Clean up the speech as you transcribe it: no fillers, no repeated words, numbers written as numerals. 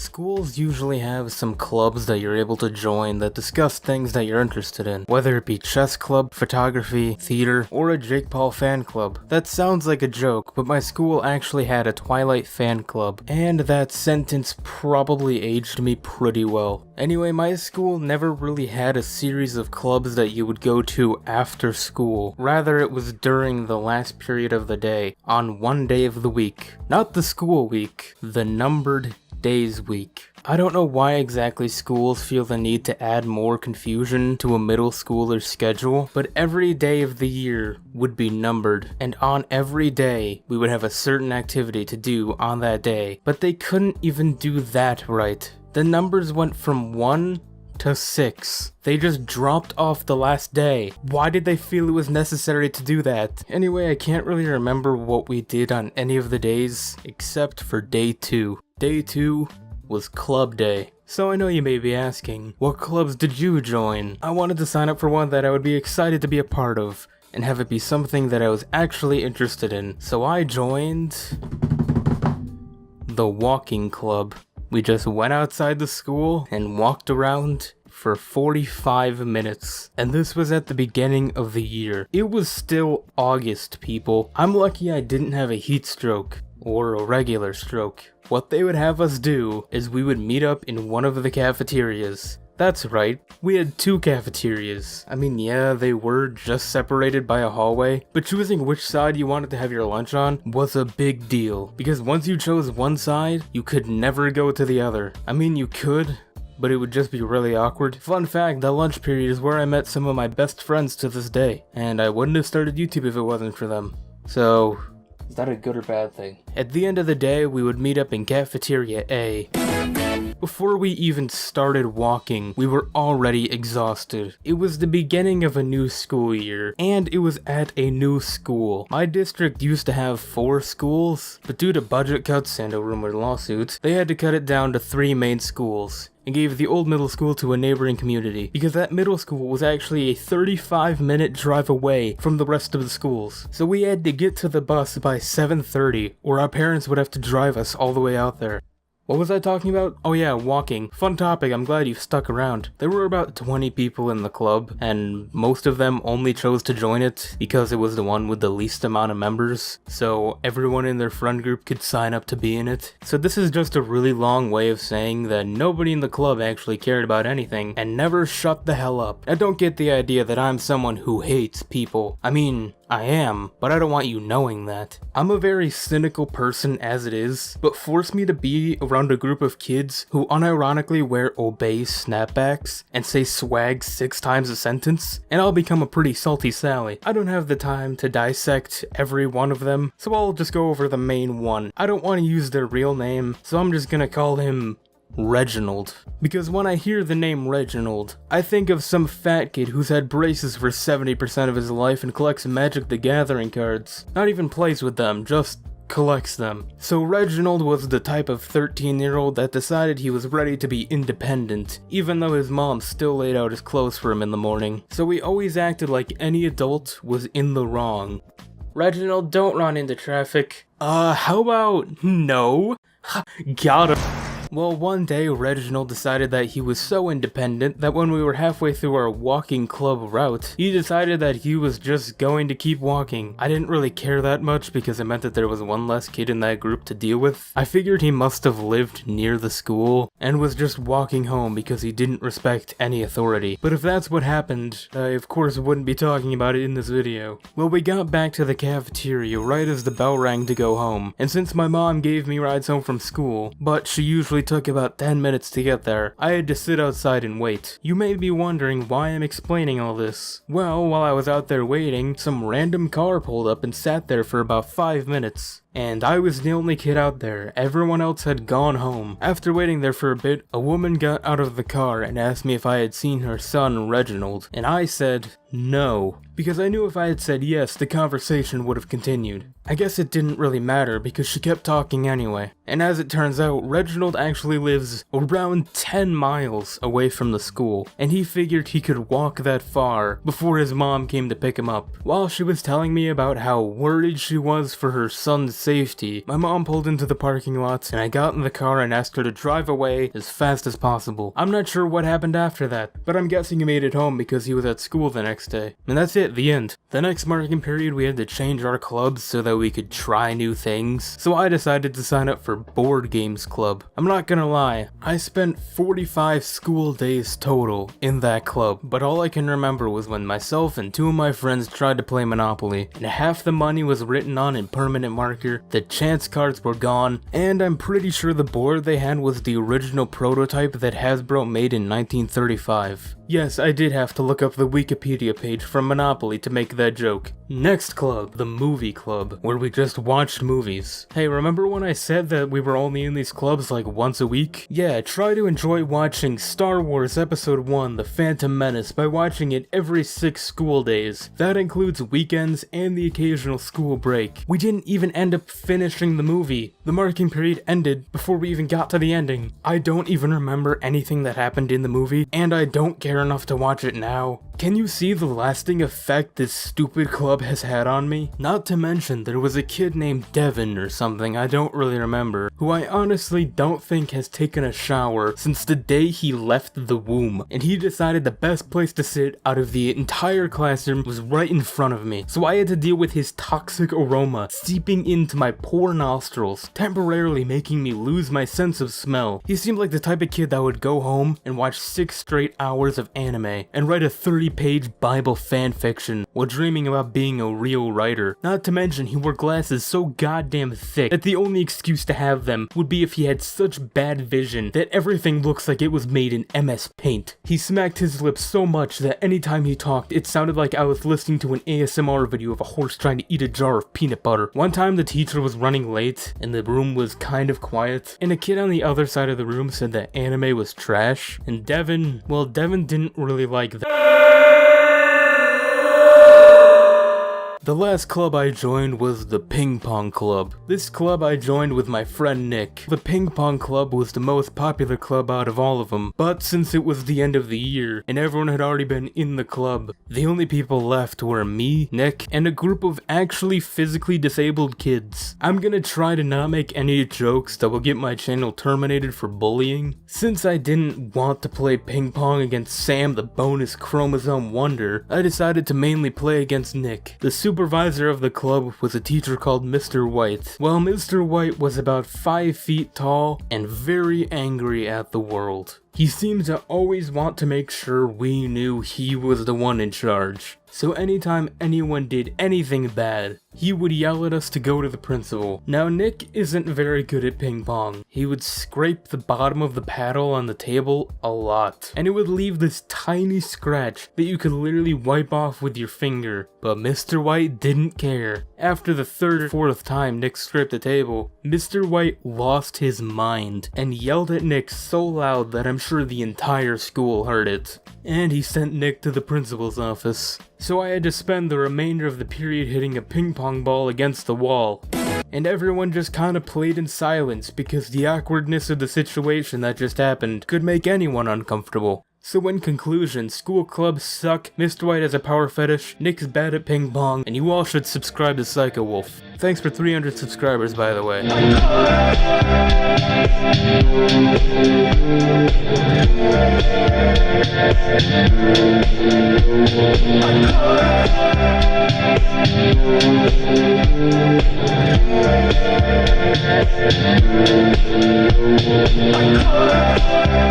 Schools usually have some clubs that you're able to join that discuss things that you're interested in, whether it be chess club, photography, theater, or a Jake Paul fan club. That sounds like a joke, but my school actually had a Twilight fan club, and that sentence probably aged me pretty well. Anyway, my school never really had a series of clubs that you would go to after school. Rather, it was during the last period of the day, on one day of the week. Not the school week, the numbered days week. I don't know why exactly schools feel the need to add more confusion to a middle schooler's schedule, but every day of the year would be numbered, and on every day we would have a certain activity to do on that day, but they couldn't even do that right. The numbers went from 1 to 6. They just dropped off the last day. Why did they feel it was necessary to do that? Anyway, I can't really remember what we did on any of the days except for day 2. Day 2 was club day. So I know you may be asking, what clubs did you join? I wanted to sign up for one that I would be excited to be a part of, and have it be something that I was actually interested in. So I joined the walking club. We just went outside the school and walked around for 45 minutes. And this was at the beginning of the year. It was still August, people. I'm lucky I didn't have a heat stroke or a regular stroke. What they would have us do is we would meet up in one of the cafeterias. That's right, we had 2 cafeterias. I mean, yeah, they were just separated by a hallway, but choosing which side you wanted to have your lunch on was a big deal, because once you chose one side, you could never go to the other. I mean, you could, but it would just be really awkward. Fun fact, that lunch period is where I met some of my best friends to this day, and I wouldn't have started YouTube if it wasn't for them. So, is that a good or bad thing? At the end of the day, we would meet up in Cafeteria A. Before we even started walking, we were already exhausted. It was the beginning of a new school year, and it was at a new school. My district used to have 4 schools, but due to budget cuts and a rumored lawsuit, they had to cut it down to 3 main schools, and gave the old middle school to a neighboring community, because that middle school was actually a 35-minute drive away from the rest of the schools. So we had to get to the bus by 7:30, or our parents would have to drive us all the way out there. What was I talking about? Oh yeah, walking. Fun topic, I'm glad you stuck around. There were about 20 people in the club, and most of them only chose to join it because it was the one with the least amount of members, so everyone in their friend group could sign up to be in it. So this is just a really long way of saying that nobody in the club actually cared about anything, and never shut the hell up. Now don't get the idea that I'm someone who hates people. I mean, I am, but I don't want you knowing that. I'm a very cynical person as it is, but force me to be around a group of kids who unironically wear Obey snapbacks and say swag 6 times a sentence, and I'll become a pretty salty Sally. I don't have the time to dissect every one of them, so I'll just go over the main one. I don't want to use their real name, so I'm just gonna call him Reginald. Because when I hear the name Reginald, I think of some fat kid who's had braces for 70% of his life and collects Magic the Gathering cards. Not even plays with them, just collects them. So Reginald was the type of 13-year-old that decided he was ready to be independent, even though his mom still laid out his clothes for him in the morning. So he always acted like any adult was in the wrong. Reginald, don't run into traffic. How about no? Got him. Well, one day Reginald decided that he was so independent that when we were halfway through our walking club route, he decided that he was just going to keep walking. I didn't really care that much because it meant that there was one less kid in that group to deal with. I figured he must have lived near the school and was just walking home because he didn't respect any authority. But if that's what happened, I of course wouldn't be talking about it in this video. Well, we got back to the cafeteria right as the bell rang to go home, and since my mom gave me rides home from school, but she usually took about 10 minutes to get there, I had to sit outside and wait. You may be wondering why I'm explaining all this. Well, while I was out there waiting, some random car pulled up and sat there for about 5 minutes. And I was the only kid out there. Everyone else had gone home. After waiting there for a bit, a woman got out of the car and asked me if I had seen her son, Reginald, and I said no, because I knew if I had said yes, the conversation would have continued. I guess it didn't really matter because she kept talking anyway. And as it turns out, Reginald actually lives around 10 miles away from the school, and he figured he could walk that far before his mom came to pick him up. While she was telling me about how worried she was for her son's safety, my mom pulled into the parking lot, and I got in the car and asked her to drive away as fast as possible. I'm not sure what happened after that, but I'm guessing he made it home because he was at school the next day. And that's it, the end. The next marking period, we had to change our clubs so that we could try new things, so I decided to sign up for Board Games Club. I'm not gonna lie, I spent 45 school days total in that club, but all I can remember was when myself and 2 of my friends tried to play Monopoly, and half the money was written on in permanent marker, the chance cards were gone, and I'm pretty sure the board they had was the original prototype that Hasbro made in 1935. Yes, I did have to look up the Wikipedia page from Monopoly to make that joke. Next club, the Movie Club, where we just watched movies. Hey, remember when I said that we were only in these clubs like once a week? Yeah, try to enjoy watching Star Wars Episode 1, The Phantom Menace, by watching it every 6 school days. That includes weekends and the occasional school break. We didn't even end up finishing the movie. The marking period ended before we even got to the ending. I don't even remember anything that happened in the movie, and I don't care enough to watch it now. Can you see the lasting effect this stupid club has had on me? Not to mention there was a kid named Devin or something, I don't really remember, who I honestly don't think has taken a shower since the day he left the womb, and he decided the best place to sit out of the entire classroom was right in front of me, so I had to deal with his toxic aroma seeping into my poor nostrils, temporarily making me lose my sense of smell. He seemed like the type of kid that would go home and watch 6 straight hours of anime and write a 30-page Bible fanfiction while dreaming about being a real writer. Not to mention he wore glasses so goddamn thick that the only excuse to have them would be if he had such bad vision that everything looks like it was made in MS Paint. He smacked his lips so much that anytime he talked it sounded like I was listening to an ASMR video of a horse trying to eat a jar of peanut butter. One time the teacher was running late and the room was kind of quiet, and a kid on the other side of the room said that anime was trash, and Devin didn't really like that. The last club I joined was the Ping-pong Club. This club I joined with my friend Nick. The Ping-pong Club was the most popular club out of all of them, but since it was the end of the year and everyone had already been in the club, the only people left were me, Nick, and a group of actually physically disabled kids. I'm gonna try to not make any jokes that will get my channel terminated for bullying. Since I didn't want to play ping-pong against Sam the bonus chromosome wonder, I decided to mainly play against Nick. The supervisor of the club was a teacher called Mr. White. Well, Mr. White was about 5 feet tall and very angry at the world. He seemed to always want to make sure we knew he was the one in charge. So anytime anyone did anything bad, he would yell at us to go to the principal. Now Nick isn't very good at ping pong. He would scrape the bottom of the paddle on the table a lot, and it would leave this tiny scratch that you could literally wipe off with your finger. But Mr. White didn't care. After the 3rd or 4th time Nick scraped the table, Mr. White lost his mind and yelled at Nick so loud that I'm sure the entire school heard it. And he sent Nick to the principal's office. So I had to spend the remainder of the period hitting a ping pong ball against the wall. And everyone just kinda played in silence because the awkwardness of the situation that just happened could make anyone uncomfortable. So in conclusion, school clubs suck, Mr. White has a power fetish, Nick's bad at ping pong, and you all should subscribe to Psycho Wolf. Thanks for 300 subscribers, by the way. My car.